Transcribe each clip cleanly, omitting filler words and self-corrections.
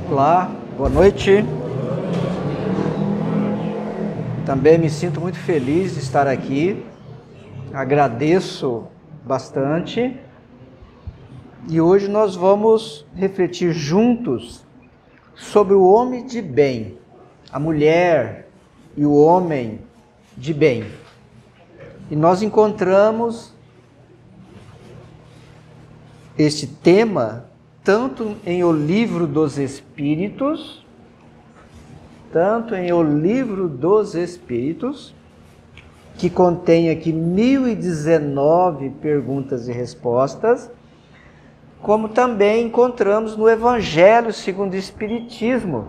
Olá, boa noite. Também me sinto muito feliz de estar aqui. Agradeço bastante. E hoje nós vamos refletir juntos sobre o homem de bem, a mulher e o homem de bem. E nós encontramos este tema tanto em O Livro dos Espíritos, que contém aqui 1019 perguntas e respostas, como também encontramos no Evangelho segundo o Espiritismo,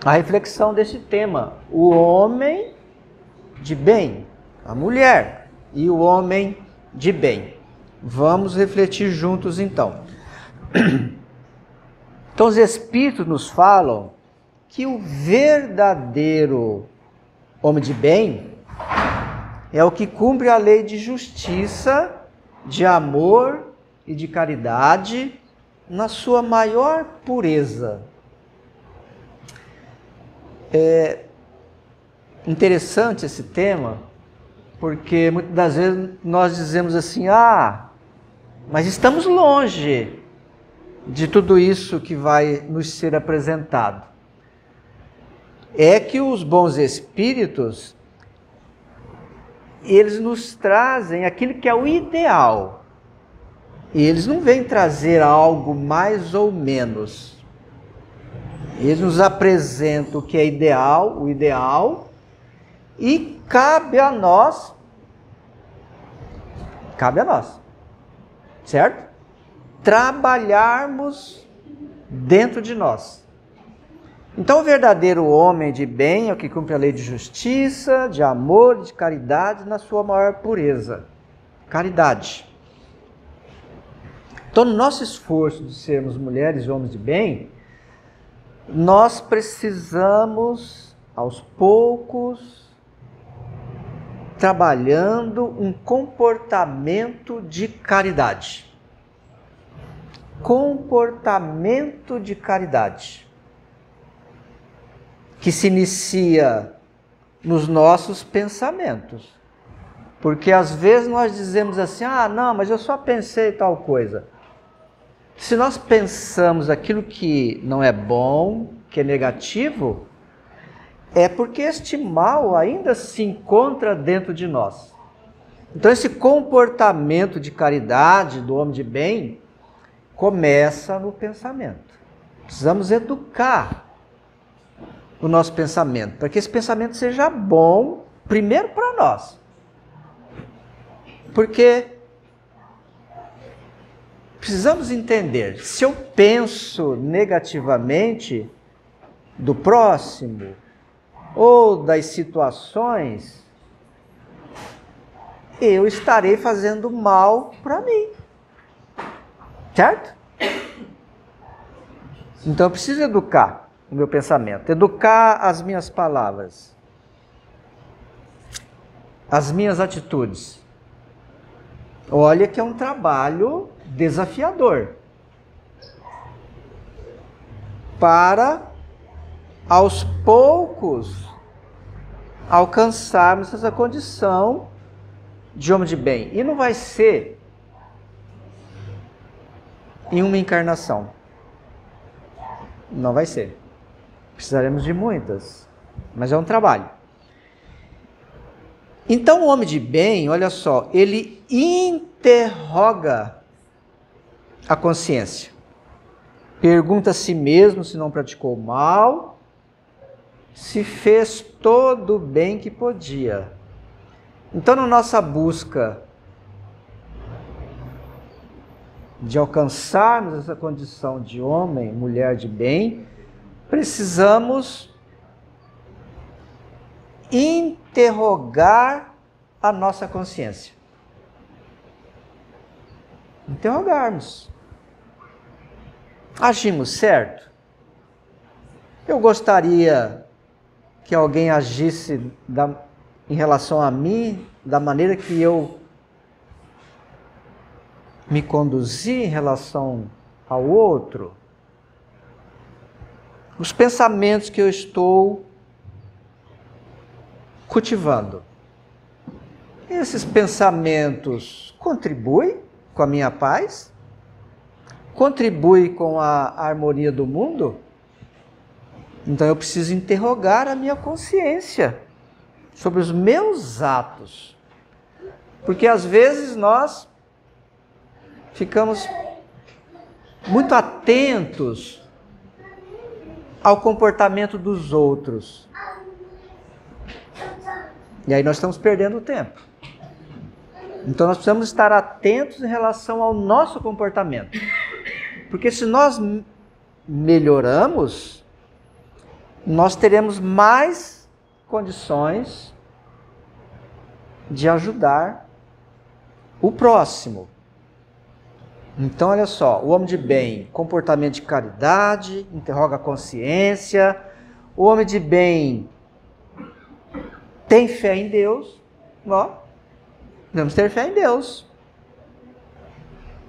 a reflexão desse tema, o homem de bem, a mulher e o homem de bem. Vamos refletir juntos então. Então os Espíritos nos falam que o verdadeiro homem de bem é o que cumpre a lei de justiça, de amor e de caridade na sua maior pureza. É interessante esse tema, porque muitas das vezes nós dizemos assim, mas estamos longe de tudo isso que vai nos ser apresentado. É que os bons espíritos, eles nos trazem aquilo que é o ideal. E eles não vêm trazer algo mais ou menos. Eles nos apresentam o que é ideal, o ideal, e cabe a nós, certo? Trabalharmos dentro de nós. Então o verdadeiro homem de bem é o que cumpre a lei de justiça, de amor e de caridade na sua maior pureza. Caridade. Então no nosso esforço de sermos mulheres e homens de bem, nós precisamos, aos poucos, trabalhando um comportamento de caridade. Comportamento de caridade, que se inicia nos nossos pensamentos. Porque às vezes nós dizemos assim, não, mas eu só pensei tal coisa. Se nós pensamos aquilo que não é bom, que é negativo, é porque este mal ainda se encontra dentro de nós. Então esse comportamento de caridade do homem de bem começa no pensamento. Precisamos educar o nosso pensamento, para que esse pensamento seja bom, primeiro para nós. Porque precisamos entender, se eu penso negativamente do próximo ou das situações, eu estarei fazendo mal para mim. Certo? Então eu preciso educar o meu pensamento, educar as minhas palavras, as minhas atitudes. Olha que é um trabalho desafiador para, aos poucos, alcançarmos essa condição de homem de bem. E não vai ser em uma encarnação. Não vai ser. Precisaremos de muitas, mas é um trabalho. Então o homem de bem, olha só, ele interroga a consciência. Pergunta a si mesmo se não praticou mal, se fez todo o bem que podia. Então na nossa busca de alcançarmos essa condição de homem, mulher de bem, precisamos interrogar a nossa consciência. Interrogarmos. Agimos certo? Eu gostaria que alguém agisse em relação a mim da maneira que eu me conduzir em relação ao outro? os pensamentos que eu estou cultivando. Esses pensamentos contribuem com a minha paz? Contribuem com a harmonia do mundo? Então eu preciso interrogar a minha consciência sobre os meus atos. Porque às vezes nós ficamos muito atentos ao comportamento dos outros. E aí nós estamos perdendo tempo. Então nós precisamos estar atentos em relação ao nosso comportamento. Porque se nós melhoramos, nós teremos mais condições de ajudar o próximo. Então, olha só, o homem de bem, comportamento de caridade, interroga a consciência. O homem de bem tem fé em Deus. Ó, devemos ter fé em Deus,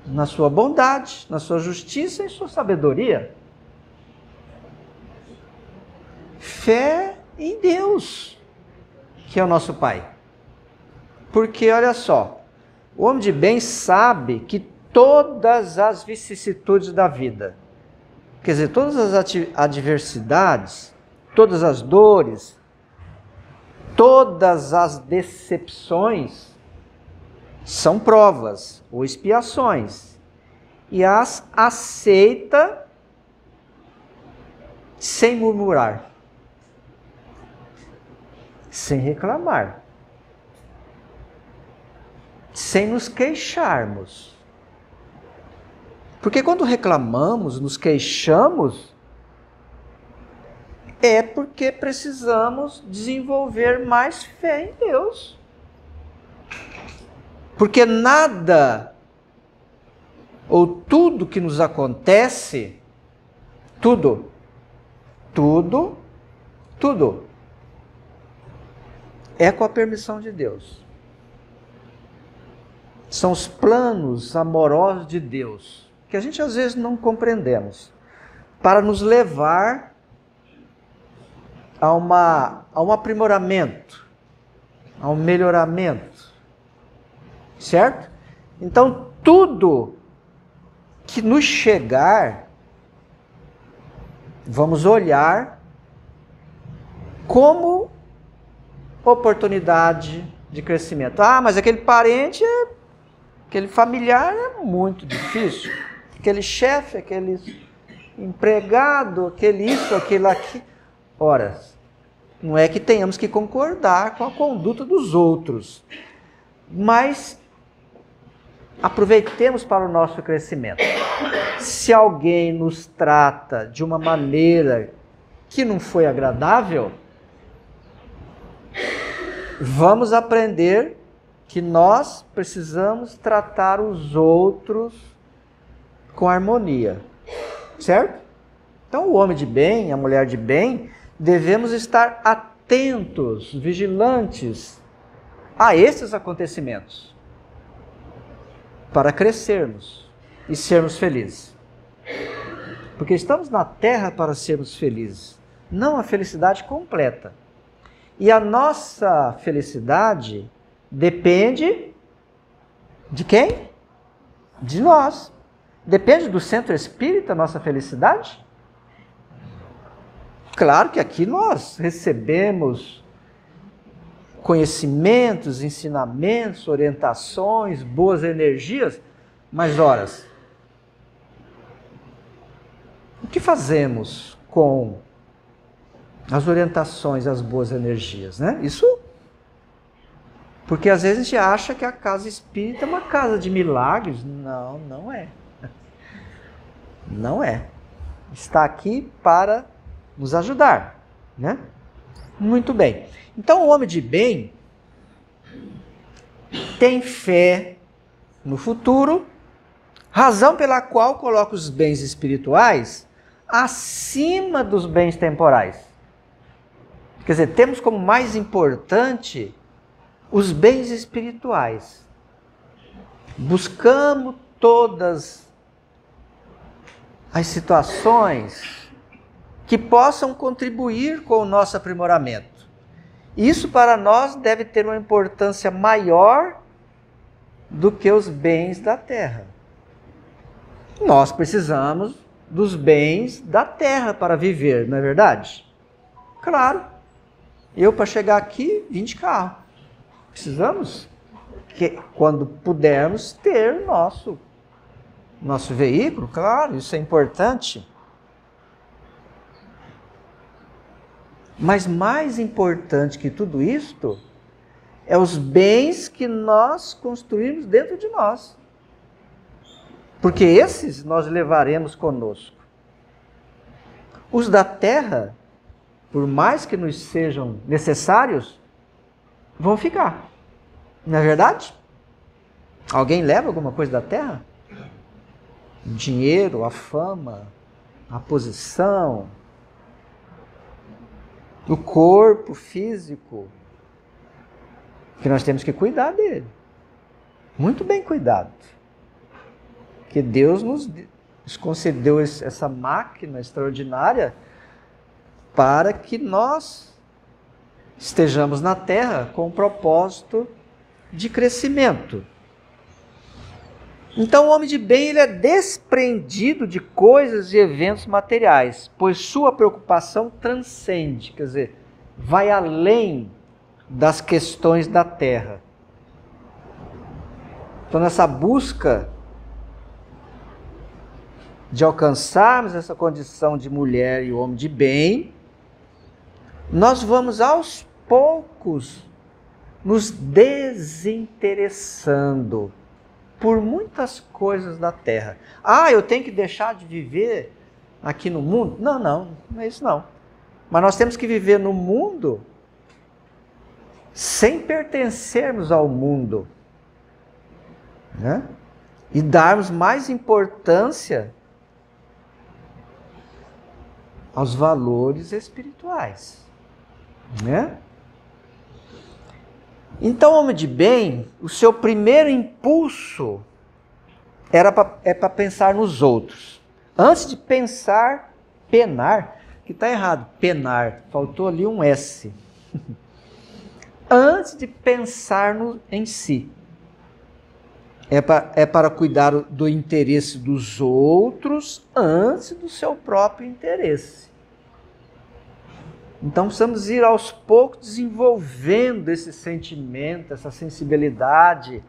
na sua bondade, na sua justiça e sua sabedoria. Fé em Deus, que é o nosso Pai. Porque, olha só, o homem de bem sabe que todas as vicissitudes da vida, quer dizer, todas as adversidades, todas as dores, todas as decepções, são provas ou expiações, e as aceita sem murmurar, sem reclamar, sem nos queixarmos. Porque quando reclamamos, nos queixamos, é porque precisamos desenvolver mais fé em Deus. Porque nada, ou tudo que nos acontece, tudo, é com a permissão de Deus. São os planos amorosos de Deus, que a gente às vezes não compreendemos, para nos levar a um aprimoramento, a um melhoramento. Certo? Então, tudo que nos chegar, vamos olhar como oportunidade de crescimento. Ah, mas aquele parente, aquele familiar é muito difícil. Aquele chefe, aquele empregado, aquele isso, aquele aqui. Ora, não é que tenhamos que concordar com a conduta dos outros, mas aproveitemos para o nosso crescimento. Se alguém nos trata de uma maneira que não foi agradável, vamos aprender que nós precisamos tratar os outros com harmonia, certo? Então, o homem de bem, a mulher de bem, devemos estar atentos, vigilantes a esses acontecimentos, para crescermos e sermos felizes. Porque estamos na terra para sermos felizes, não a felicidade completa. E a nossa felicidade depende de quem? De nós. Depende do centro espírita a nossa felicidade? Claro que aqui nós recebemos conhecimentos, ensinamentos, orientações, boas energias, mas horas, o que fazemos com as orientações, as boas energias, né? Isso, porque às vezes a gente acha que a casa espírita é uma casa de milagres. Não, não é. Não é. Está aqui para nos ajudar, né? Muito bem. Então, o homem de bem tem fé no futuro, razão pela qual coloca os bens espirituais acima dos bens temporais. Quer dizer, temos como mais importante os bens espirituais. Buscamos todas as situações que possam contribuir com o nosso aprimoramento. Isso para nós deve ter uma importância maior do que os bens da terra. Nós precisamos dos bens da terra para viver, não é verdade? Claro. Eu, para chegar aqui, vim de carro. Precisamos, quando pudermos, ter o nosso veículo, claro, isso é importante. Mas mais importante que tudo isto é os bens que nós construímos dentro de nós. Porque esses nós levaremos conosco. Os da terra, por mais que nos sejam necessários, vão ficar. Não é verdade? Alguém leva alguma coisa da terra? O dinheiro, a fama, a posição, o corpo físico, que nós temos que cuidar dele. Muito bem cuidado. Que Deus nos concedeu essa máquina extraordinária para que nós estejamos na terra com o propósito de crescimento. Então o homem de bem ele é desprendido de coisas e eventos materiais, pois sua preocupação transcende, quer dizer, vai além das questões da terra. Então nessa busca de alcançarmos essa condição de mulher e homem de bem, nós vamos aos poucos nos desinteressando por muitas coisas da terra. Ah, eu tenho que deixar de viver aqui no mundo? Não é isso não. Mas nós temos que viver no mundo sem pertencermos ao mundo, né? E darmos mais importância aos valores espirituais, né? Então, o homem de bem, o seu primeiro impulso é para pensar nos outros. Antes de pensar, penar, que está errado, penar, faltou ali um S. Antes de pensar em si. É para cuidar do interesse dos outros antes do seu próprio interesse. Então precisamos ir aos poucos desenvolvendo esse sentimento, essa sensibilidade,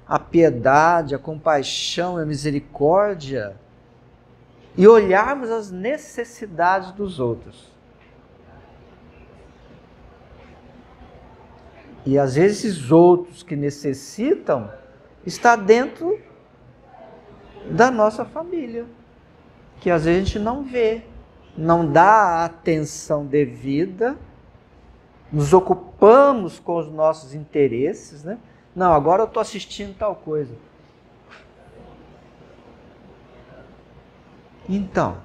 a piedade, a compaixão, a misericórdia e olharmos as necessidades dos outros. E às vezes esses outros que necessitam está dentro da nossa família, que às vezes a gente não vê, não dá a atenção devida, nos ocupamos com os nossos interesses, né? Não, agora eu estou assistindo tal coisa. Então,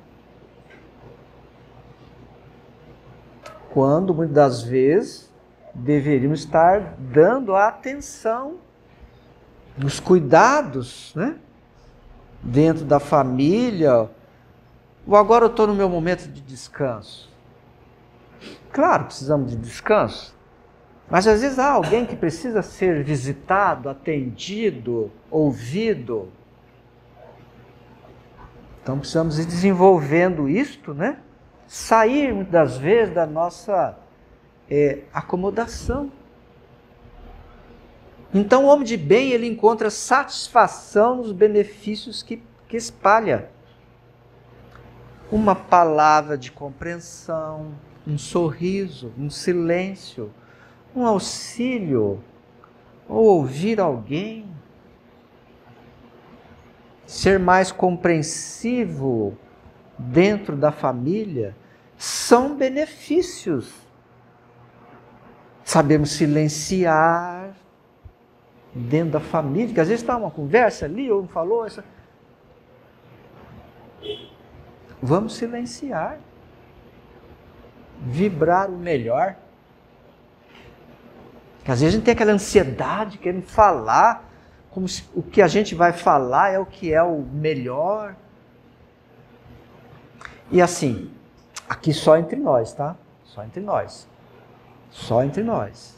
quando muitas das vezes deveríamos estar dando a atenção, os cuidados, né? Dentro da família, ou agora eu estou no meu momento de descanso. Claro, precisamos de descanso, mas às vezes há alguém que precisa ser visitado, atendido, ouvido. Então precisamos ir desenvolvendo isto, né? Sair muitas das vezes da nossa acomodação. Então o homem de bem ele encontra satisfação nos benefícios que espalha. Uma palavra de compreensão, um sorriso, um silêncio, um auxílio, ou ouvir alguém, ser mais compreensivo dentro da família, são benefícios. Sabemos silenciar dentro da família, que às vezes está uma conversa ali, ou um falou, vamos silenciar, vibrar o melhor. Porque às vezes a gente tem aquela ansiedade, querendo falar, como se o que a gente vai falar é o que é o melhor. E assim, Aqui só entre nós, tá? Só entre nós. Só entre nós.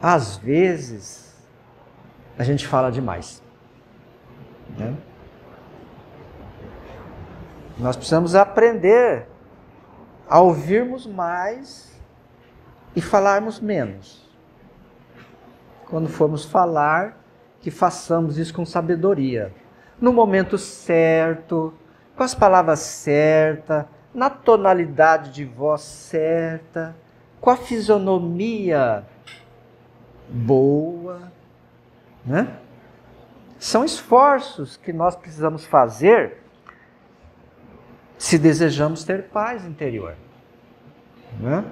Às vezes, a gente fala demais. Né? Nós precisamos aprender a ouvirmos mais e falarmos menos. Quando formos falar, que façamos isso com sabedoria. No momento certo, com as palavras certas, na tonalidade de voz certa, com a fisionomia boa, né? São esforços que nós precisamos fazer se desejamos ter paz interior, né?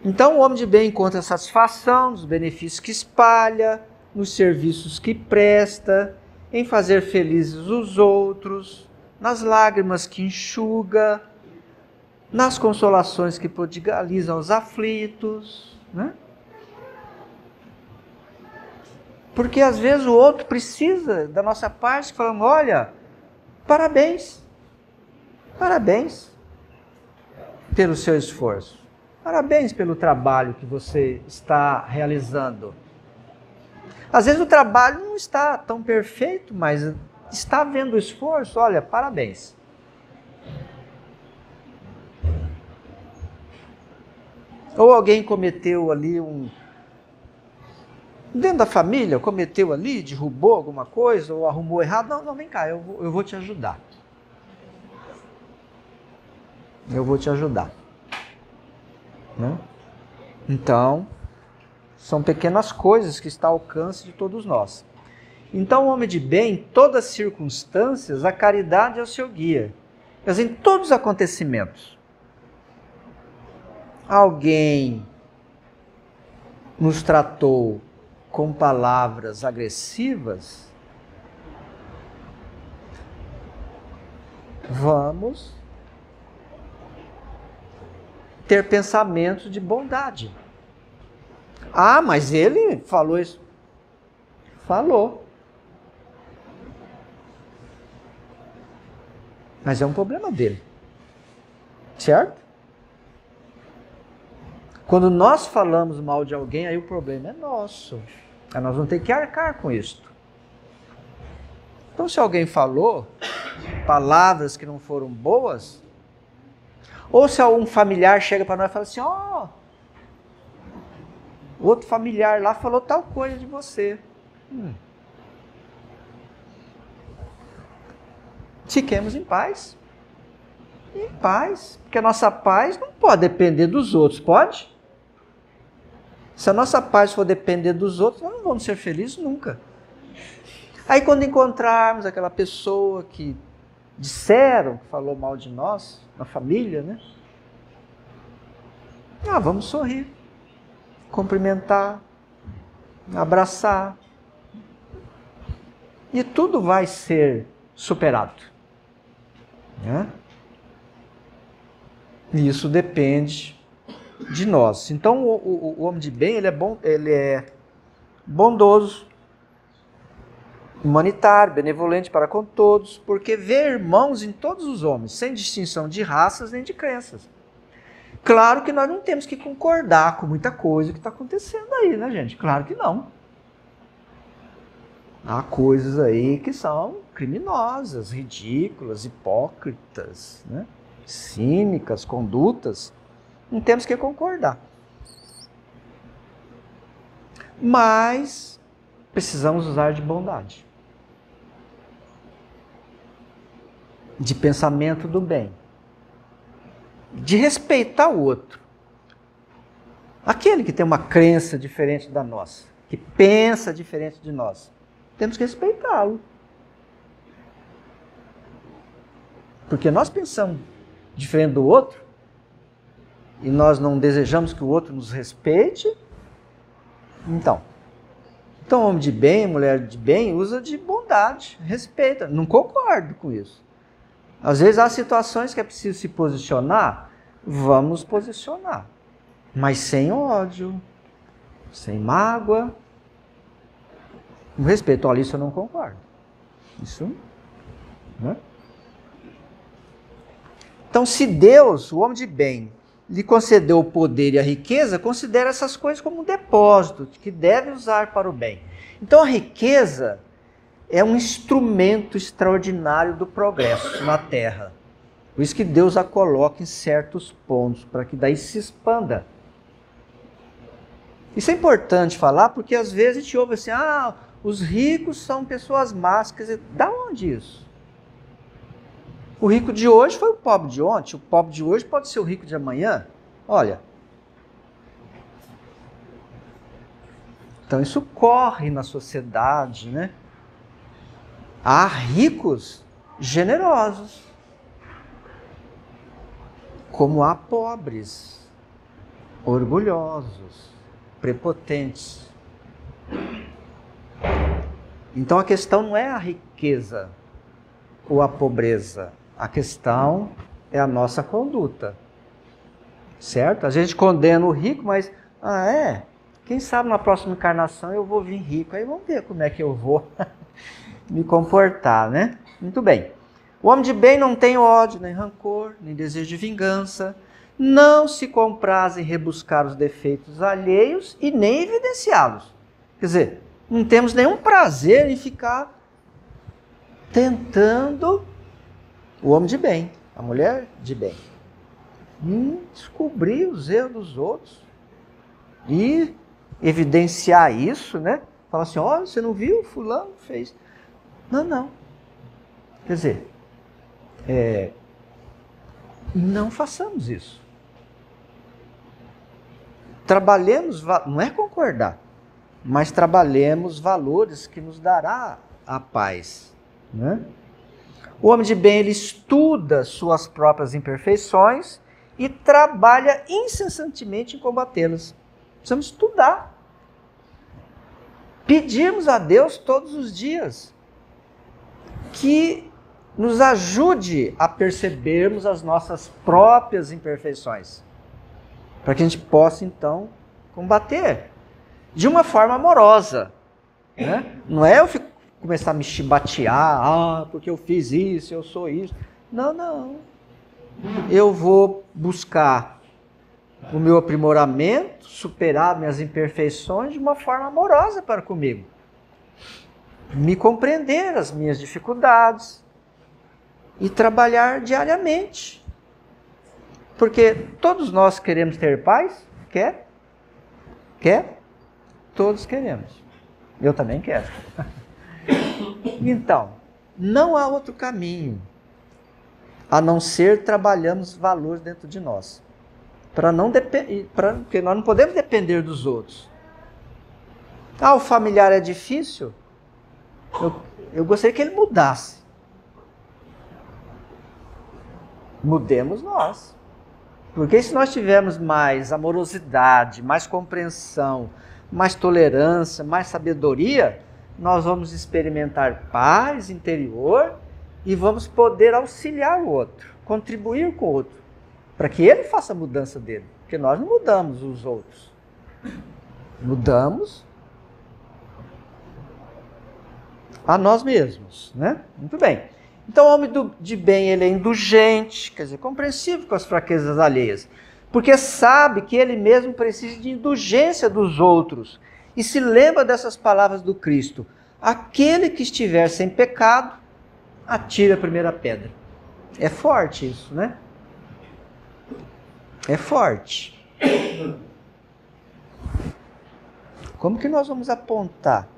Então o homem de bem encontra satisfação nos benefícios que espalha, nos serviços que presta, em fazer felizes os outros, nas lágrimas que enxuga, nas consolações que prodigaliza aos aflitos, né? Porque às vezes o outro precisa da nossa parte, falando, olha, parabéns pelo seu esforço, parabéns pelo trabalho que você está realizando. Às vezes o trabalho não está tão perfeito, mas está havendo esforço, olha, parabéns. Ou alguém cometeu ali dentro da família, cometeu ali, derrubou alguma coisa, ou arrumou errado. Não, vem cá, eu vou te ajudar. Eu vou te ajudar. Né? Então, são pequenas coisas que estão ao alcance de todos nós. Então, o homem de bem, em todas as circunstâncias, a caridade é o seu guia. Mas em todos os acontecimentos, alguém nos tratou com palavras agressivas, vamos ter pensamentos de bondade. Ah, mas ele falou isso. Falou. Mas é um problema dele. Certo? Quando nós falamos mal de alguém, aí o problema é nosso. Aí nós vamos ter que arcar com isso. Então, se alguém falou palavras que não foram boas, ou se algum familiar chega para nós e fala assim, ó, outro familiar lá falou tal coisa de você. Fiquemos em paz. Em paz. Porque a nossa paz não pode depender dos outros, pode? Se a nossa paz for depender dos outros, nós não vamos ser felizes nunca. Aí quando encontrarmos aquela pessoa que disseram, que falou mal de nós, na família, né? Vamos sorrir, cumprimentar, abraçar. E tudo vai ser superado. Né? E isso depende de nós. Então o homem de bem, ele é bondoso, humanitário, benevolente para com todos, porque vê irmãos em todos os homens, sem distinção de raças nem de crenças. Claro que nós não temos que concordar com muita coisa que está acontecendo aí, né, gente? Claro que não. Há coisas aí que são criminosas, ridículas, hipócritas, né? Cínicas, condutas. Não temos que concordar. Mas precisamos usar de bondade, de pensamento do bem, de respeitar o outro. Aquele que tem uma crença diferente da nossa, que pensa diferente de nós, temos que respeitá-lo. Porque nós pensamos diferente do outro e nós não desejamos que o outro nos respeite. Então, homem de bem, mulher de bem, usa de bondade, respeita. Não concordo com isso. Às vezes há situações que é preciso se posicionar, vamos posicionar. Mas sem ódio, sem mágoa. Com respeito. Olha, isso eu não concordo. Isso, né? Então, se Deus, o homem de bem, lhe concedeu o poder e a riqueza, considera essas coisas como um depósito que deve usar para o bem. Então, a riqueza é um instrumento extraordinário do progresso na Terra. Por isso que Deus a coloca em certos pontos, para que daí se expanda. Isso é importante falar, porque às vezes a gente ouve assim, os ricos são pessoas más. Quer dizer, da onde isso? O rico de hoje foi o pobre de ontem, o pobre de hoje pode ser o rico de amanhã. Olha. Então isso corre na sociedade, né? Há ricos generosos, como há pobres, orgulhosos, prepotentes. Então a questão não é a riqueza ou a pobreza, a questão é a nossa conduta, certo? A gente condena o rico, mas, quem sabe na próxima encarnação eu vou vir rico, aí vamos ver como é que eu vou me comportar, né? Muito bem. O homem de bem não tem ódio, nem rancor, nem desejo de vingança, não se compraz em rebuscar os defeitos alheios e nem evidenciá-los. Quer dizer, não temos nenhum prazer em ficar tentando o homem de bem, a mulher de bem, descobrir os erros dos outros e evidenciar isso, né? Falar assim, olha, você não viu? Fulano fez. Não. Quer dizer, não façamos isso. Trabalhemos, não é concordar, mas trabalhemos valores que nos dará a paz, né? O homem de bem, ele estuda suas próprias imperfeições e trabalha incessantemente em combatê-las. Precisamos estudar. Pedimos a Deus todos os dias que nos ajude a percebermos as nossas próprias imperfeições, para que a gente possa, então, combater de uma forma amorosa, né? Não é eu começar a me chibatear, porque eu fiz isso, eu sou isso. Não. Eu vou buscar o meu aprimoramento, superar minhas imperfeições de uma forma amorosa para comigo. Me compreender as minhas dificuldades e trabalhar diariamente. Porque todos nós queremos ter paz? Quer? Todos queremos. Eu também quero. Então, não há outro caminho a não ser trabalhamos valores dentro de nós. Porque nós não podemos depender dos outros. O familiar é difícil? Eu gostaria que ele mudasse. Mudemos nós. Porque se nós tivermos mais amorosidade, mais compreensão, mais tolerância, mais sabedoria, nós vamos experimentar paz interior e vamos poder auxiliar o outro, contribuir com o outro, para que ele faça a mudança dele. Porque nós não mudamos os outros. Mudamos a nós mesmos, né? Muito bem. Então o homem de bem, ele é indulgente, quer dizer, compreensível com as fraquezas alheias, porque sabe que ele mesmo precisa de indulgência dos outros e se lembra dessas palavras do Cristo: aquele que estiver sem pecado, atire a primeira pedra. É forte isso, né? É forte. Como que nós vamos apontar?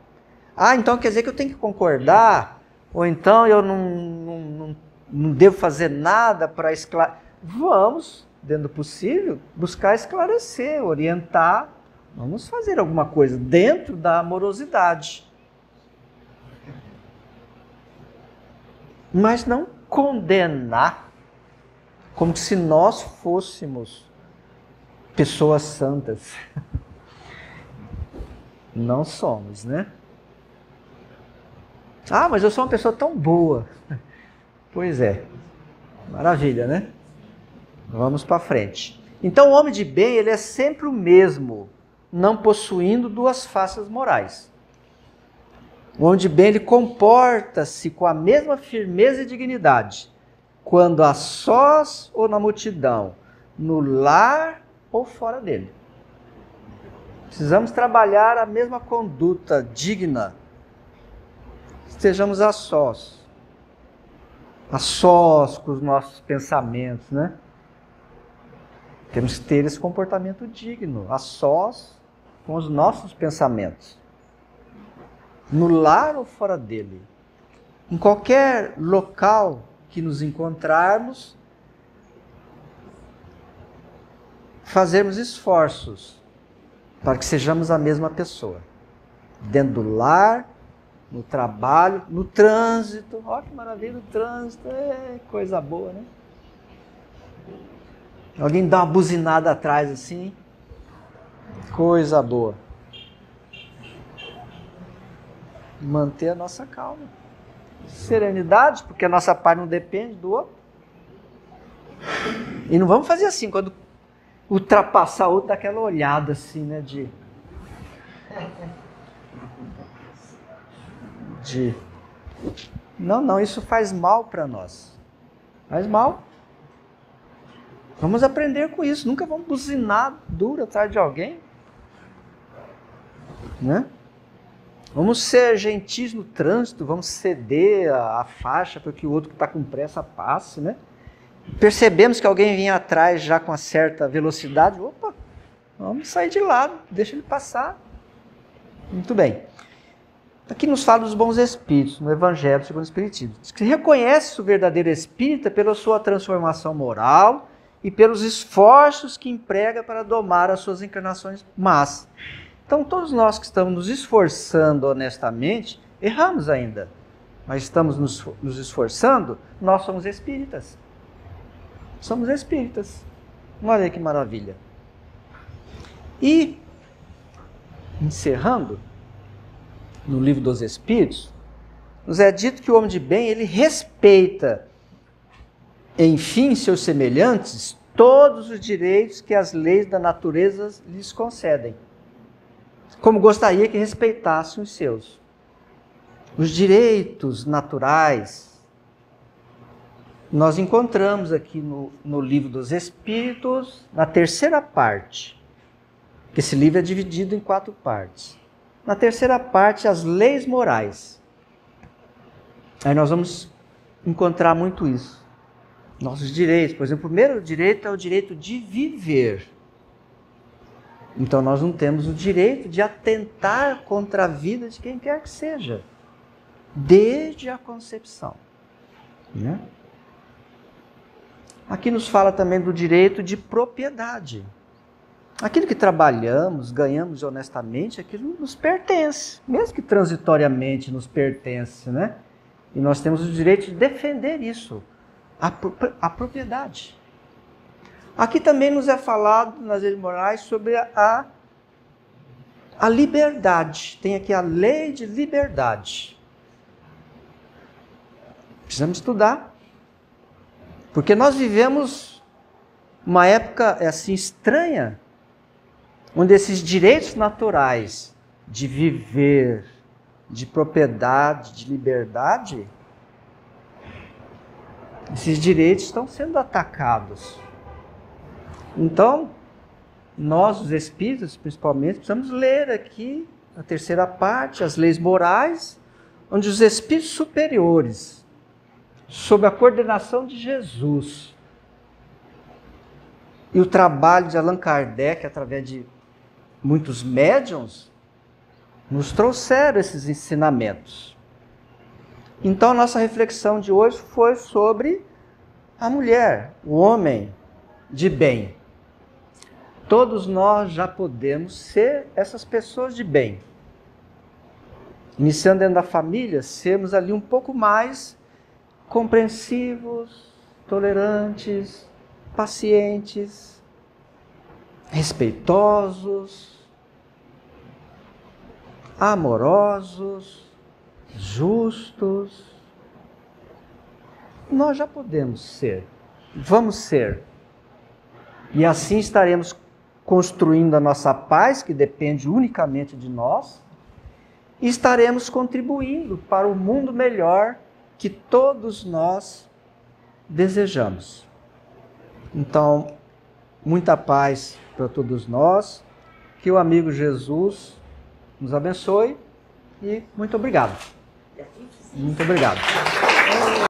Então quer dizer que eu tenho que concordar? Ou então eu não devo fazer nada para esclarecer? Vamos, dentro do possível, buscar esclarecer, orientar. Vamos fazer alguma coisa dentro da amorosidade. Mas não condenar como se nós fôssemos pessoas santas. Não somos, né? Mas eu sou uma pessoa tão boa. Pois é. Maravilha, né? Vamos para frente. Então o homem de bem, ele é sempre o mesmo, não possuindo duas faces morais. O homem de bem, ele comporta-se com a mesma firmeza e dignidade, quando a sós ou na multidão, no lar ou fora dele. Precisamos trabalhar a mesma conduta digna. Estejamos a sós com os nossos pensamentos, né? Temos que ter esse comportamento digno, a sós com os nossos pensamentos. No lar ou fora dele. Em qualquer local que nos encontrarmos, fazermos esforços para que sejamos a mesma pessoa. Dentro do lar, no trabalho, no trânsito. Olha que maravilha, o trânsito é coisa boa, né? Alguém dá uma buzinada atrás assim, coisa boa. Manter a nossa calma. Serenidade, porque a nossa paz não depende do outro. E não vamos fazer assim, quando ultrapassar o outro, dá aquela olhada assim, né, Não, isso faz mal para nós. Faz mal. Vamos aprender com isso. Nunca vamos buzinar duro atrás de alguém. Né? Vamos ser gentis no trânsito, vamos ceder a faixa para que o outro que está com pressa passe, né? Percebemos que alguém vinha atrás já com uma certa velocidade, opa, vamos sair de lado, deixa ele passar. Muito bem. Aqui nos fala dos bons espíritos, no Evangelho segundo o Espiritismo. Diz que reconhece o verdadeiro espírita pela sua transformação moral e pelos esforços que emprega para domar as suas encarnações más. Então, todos nós que estamos nos esforçando honestamente, erramos ainda, mas estamos nos esforçando, nós somos espíritas. Somos espíritas. Olha que maravilha. E, encerrando, no Livro dos Espíritos, nos é dito que o homem de bem, ele respeita, enfim, seus semelhantes, todos os direitos que as leis da natureza lhes concedem, como gostaria que respeitassem os seus. Os direitos naturais, nós encontramos aqui no Livro dos Espíritos, na terceira parte, que esse livro é dividido em 4 partes. Na terceira parte, as leis morais. Aí nós vamos encontrar muito isso. Nossos direitos, por exemplo, o primeiro direito é o direito de viver. Então nós não temos o direito de atentar contra a vida de quem quer que seja, desde a concepção. Né? Aqui nos fala também do direito de propriedade. Aquilo que trabalhamos, ganhamos honestamente, aquilo nos pertence, mesmo que transitoriamente nos pertence, né? E nós temos o direito de defender isso, a propriedade. Aqui também nos é falado nas leis morais sobre a liberdade. Tem aqui a lei de liberdade. Precisamos estudar. Porque nós vivemos uma época assim estranha, onde esses direitos naturais de viver, de propriedade, de liberdade, esses direitos estão sendo atacados. Então, nós, os espíritas, principalmente, precisamos ler aqui a terceira parte, as leis morais, onde os espíritos superiores, sob a coordenação de Jesus, e o trabalho de Allan Kardec, através de muitos médiuns, nos trouxeram esses ensinamentos. Então, a nossa reflexão de hoje foi sobre a mulher, o homem de bem. Todos nós já podemos ser essas pessoas de bem. Iniciando dentro da família, sermos ali um pouco mais compreensivos, tolerantes, pacientes, respeitosos, amorosos, justos. Nós já podemos ser, vamos ser. E assim estaremos construindo a nossa paz, que depende unicamente de nós, e estaremos contribuindo para o mundo melhor que todos nós desejamos. Então, muita paz para todos nós, que o amigo Jesus nos abençoe e muito obrigado. Muito obrigado.